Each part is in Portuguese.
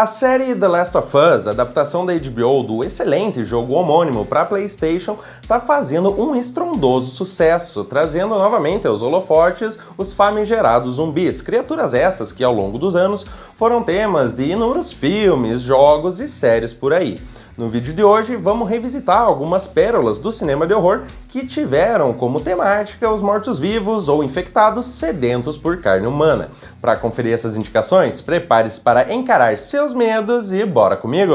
A série The Last of Us, adaptação da HBO do excelente jogo homônimo para PlayStation, está fazendo um estrondoso sucesso, trazendo novamente aos holofotes os famigerados zumbis, criaturas essas que ao longo dos anos foram temas de inúmeros filmes, jogos e séries por aí. No vídeo de hoje, vamos revisitar algumas pérolas do cinema de horror que tiveram como temática os mortos-vivos ou infectados sedentos por carne humana. Para conferir essas indicações, prepare-se para encarar seus medos e bora comigo!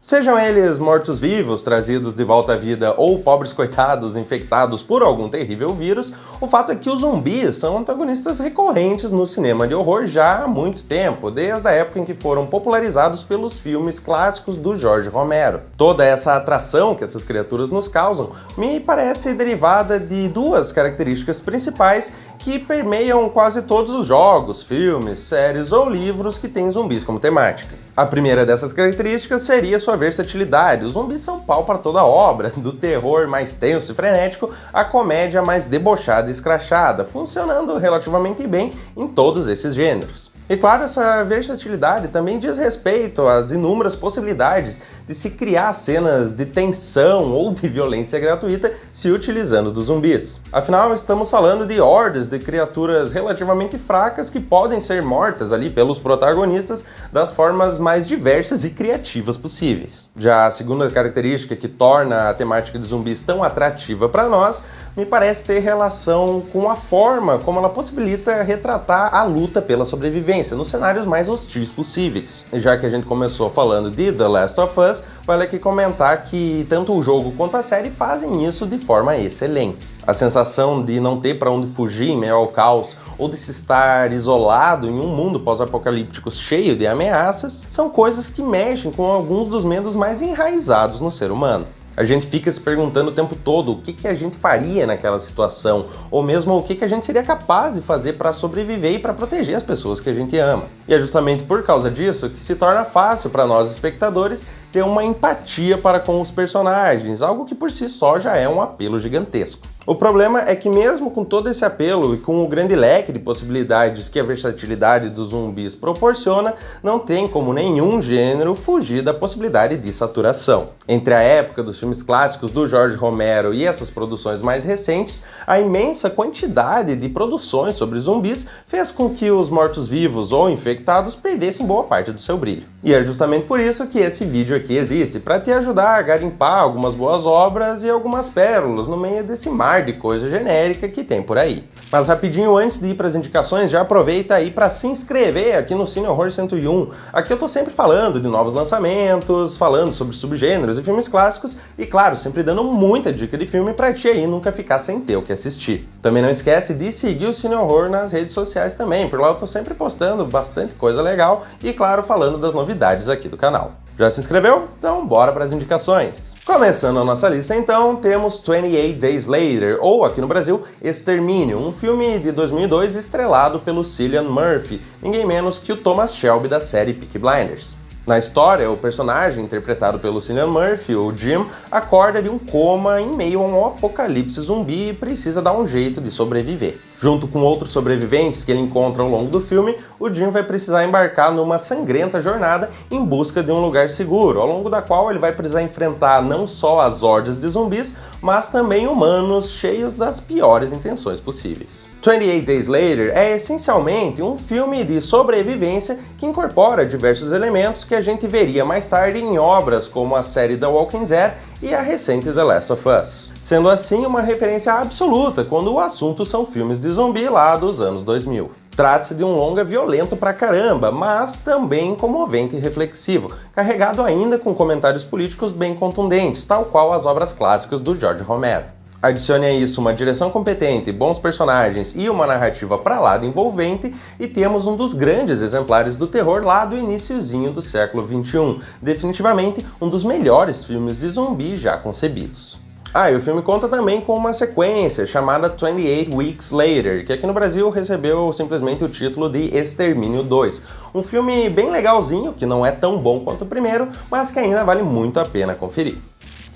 Sejam eles mortos-vivos trazidos de volta à vida ou pobres coitados infectados por algum terrível vírus, o fato é que os zumbis são antagonistas recorrentes no cinema de horror já há muito tempo, desde a época em que foram popularizados pelos filmes clássicos do Jorge Romero. Toda essa atração que essas criaturas nos causam me parece derivada de duas características principais que permeiam quase todos os jogos, filmes, séries ou livros que têm zumbis como temática. A primeira dessas características seria sua versatilidade. Os zumbis são pau para toda obra, do terror mais tenso e frenético à comédia mais debochada e escrachada, funcionando relativamente bem em todos esses gêneros. E claro, essa versatilidade também diz respeito às inúmeras possibilidades de se criar cenas de tensão ou de violência gratuita se utilizando dos zumbis. Afinal, estamos falando de hordas de criaturas relativamente fracas que podem ser mortas ali pelos protagonistas das formas mais diversas e criativas possíveis. Já a segunda característica que torna a temática de zumbis tão atrativa para nós me parece ter relação com a forma como ela possibilita retratar a luta pela sobrevivência nos cenários mais hostis possíveis. E já que a gente começou falando de The Last of Us, vale aqui comentar que tanto o jogo quanto a série fazem isso de forma excelente. A sensação de não ter para onde fugir em meio ao caos ou de se estar isolado em um mundo pós-apocalíptico cheio de ameaças são coisas que mexem com alguns dos medos mais enraizados no ser humano. A gente fica se perguntando o tempo todo o que a gente faria naquela situação, ou mesmo o que a gente seria capaz de fazer para sobreviver e para proteger as pessoas que a gente ama. E é justamente por causa disso que se torna fácil para nós espectadores ter uma empatia para com os personagens, algo que por si só já é um apelo gigantesco. O problema é que mesmo com todo esse apelo e com o grande leque de possibilidades que a versatilidade dos zumbis proporciona, não tem como nenhum gênero fugir da possibilidade de saturação. Entre a época dos filmes clássicos do Jorge Romero e essas produções mais recentes, a imensa quantidade de produções sobre zumbis fez com que os mortos-vivos ou infectados perdessem boa parte do seu brilho. E é justamente por isso que esse vídeo aqui existe, para te ajudar a garimpar algumas boas obras e algumas pérolas no meio desse mar de coisa genérica que tem por aí. Mas rapidinho, antes de ir para as indicações, já aproveita aí para se inscrever aqui no Cine Horror 101. Aqui eu tô sempre falando de novos lançamentos, falando sobre subgêneros e filmes clássicos e, claro, sempre dando muita dica de filme para ti aí nunca ficar sem ter o que assistir. Também não esquece de seguir o Cine Horror nas redes sociais também, por lá eu tô sempre postando bastante coisa legal e, claro, falando das novidades aqui do canal. Já se inscreveu? Então bora para as indicações. Começando a nossa lista então, temos 28 Days Later, ou aqui no Brasil, Extermínio, um filme de 2002 estrelado pelo Cillian Murphy, ninguém menos que o Thomas Shelby da série Peaky Blinders. Na história, o personagem, interpretado pelo Cillian Murphy, o Jim, acorda de um coma em meio a um apocalipse zumbi e precisa dar um jeito de sobreviver. Junto com outros sobreviventes que ele encontra ao longo do filme, o Jim vai precisar embarcar numa sangrenta jornada em busca de um lugar seguro, ao longo da qual ele vai precisar enfrentar não só as hordas de zumbis, mas também humanos cheios das piores intenções possíveis. 28 Days Later é essencialmente um filme de sobrevivência que incorpora diversos elementos que a gente veria mais tarde em obras como a série The Walking Dead e a recente The Last of Us. Sendo assim uma referência absoluta quando o assunto são filmes de zumbi lá dos anos 2000. Trata-se de um longa violento pra caramba, mas também comovente e reflexivo, carregado ainda com comentários políticos bem contundentes, tal qual as obras clássicas do Jorge Romero. Adicione a isso uma direção competente, bons personagens e uma narrativa pra lá de envolvente e temos um dos grandes exemplares do terror lá do iniciozinho do século XXI, definitivamente um dos melhores filmes de zumbi já concebidos. E o filme conta também com uma sequência chamada 28 Weeks Later, que aqui no Brasil recebeu simplesmente o título de Extermínio 2. Um filme bem legalzinho, que não é tão bom quanto o primeiro, mas que ainda vale muito a pena conferir.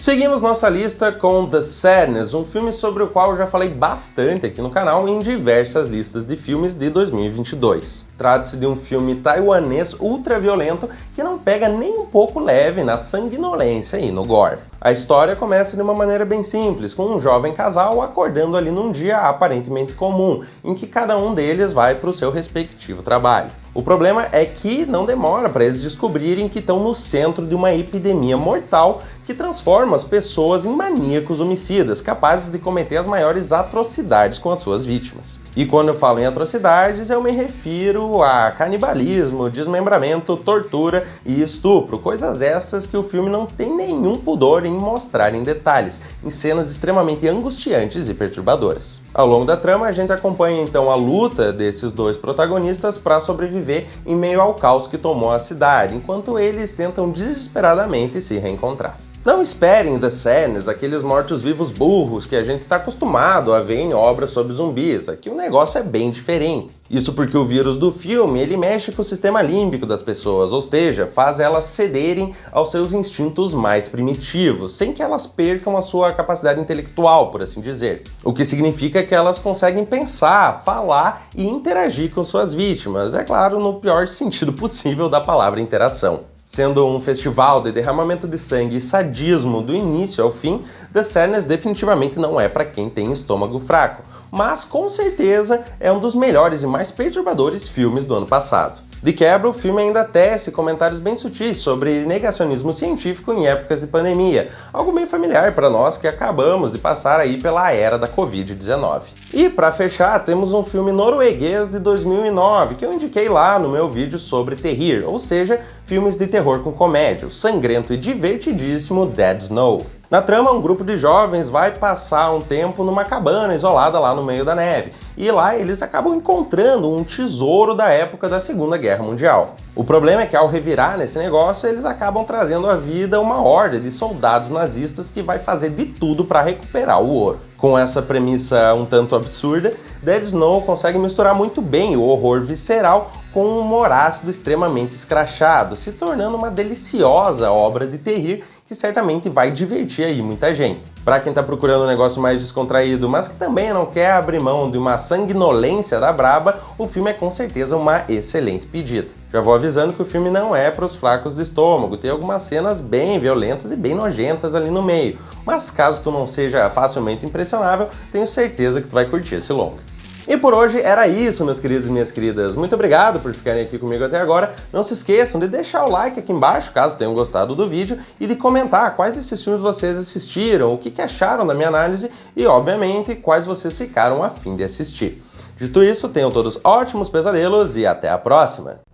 Seguimos nossa lista com The Sadness, um filme sobre o qual eu já falei bastante aqui no canal em diversas listas de filmes de 2022. Trata-se de um filme taiwanês ultraviolento que não pega nem um pouco leve na sanguinolência e no gore. A história começa de uma maneira bem simples, com um jovem casal acordando ali num dia aparentemente comum, em que cada um deles vai para o seu respectivo trabalho. O problema é que não demora para eles descobrirem que estão no centro de uma epidemia mortal que transforma as pessoas em maníacos homicidas, capazes de cometer as maiores atrocidades com as suas vítimas. E quando eu falo em atrocidades, eu me refiro a canibalismo, desmembramento, tortura e estupro, coisas essas que o filme não tem nenhum pudor em mostrar em detalhes, em cenas extremamente angustiantes e perturbadoras. Ao longo da trama, a gente acompanha então a luta desses dois protagonistas para sobreviver em meio ao caos que tomou a cidade, enquanto eles tentam desesperadamente se reencontrar. Não esperem The Sadness, aqueles mortos-vivos burros que a gente está acostumado a ver em obras sobre zumbis. Aqui o negócio é bem diferente. Isso porque o vírus do filme, ele mexe com o sistema límbico das pessoas, ou seja, faz elas cederem aos seus instintos mais primitivos, sem que elas percam a sua capacidade intelectual, por assim dizer. O que significa que elas conseguem pensar, falar e interagir com suas vítimas, é claro, no pior sentido possível da palavra interação. Sendo um festival de derramamento de sangue e sadismo do início ao fim, The Sadness definitivamente não é para quem tem estômago fraco, mas com certeza é um dos melhores e mais perturbadores filmes do ano passado. De quebra, o filme ainda tece comentários bem sutis sobre negacionismo científico em épocas de pandemia, algo meio familiar para nós que acabamos de passar aí pela era da Covid-19. E para fechar, temos um filme norueguês de 2009 que eu indiquei lá no meu vídeo sobre terrir, ou seja, filmes de terror com comédia, o sangrento e divertidíssimo Dead Snow. Na trama, um grupo de jovens vai passar um tempo numa cabana isolada lá no meio da neve, e lá eles acabam encontrando um tesouro da época da Segunda Guerra Mundial. O problema é que ao revirar nesse negócio, eles acabam trazendo à vida uma horda de soldados nazistas que vai fazer de tudo para recuperar o ouro. Com essa premissa um tanto absurda, Dead Snow consegue misturar muito bem o horror visceral com um humor ácido extremamente escrachado, se tornando uma deliciosa obra de terrir que certamente vai divertir aí muita gente. Para quem tá procurando um negócio mais descontraído, mas que também não quer abrir mão de uma sanguinolência da braba, o filme é com certeza uma excelente pedida. Já vou avisando que o filme não é para os fracos do estômago, tem algumas cenas bem violentas e bem nojentas ali no meio, mas caso tu não seja facilmente impressionável, tenho certeza que tu vai curtir esse longa. E por hoje era isso, meus queridos e minhas queridas. Muito obrigado por ficarem aqui comigo até agora. Não se esqueçam de deixar o like aqui embaixo, caso tenham gostado do vídeo, e de comentar quais desses filmes vocês assistiram, o que acharam da minha análise e, obviamente, quais vocês ficaram a fim de assistir. Dito isso, tenham todos ótimos pesadelos e até a próxima!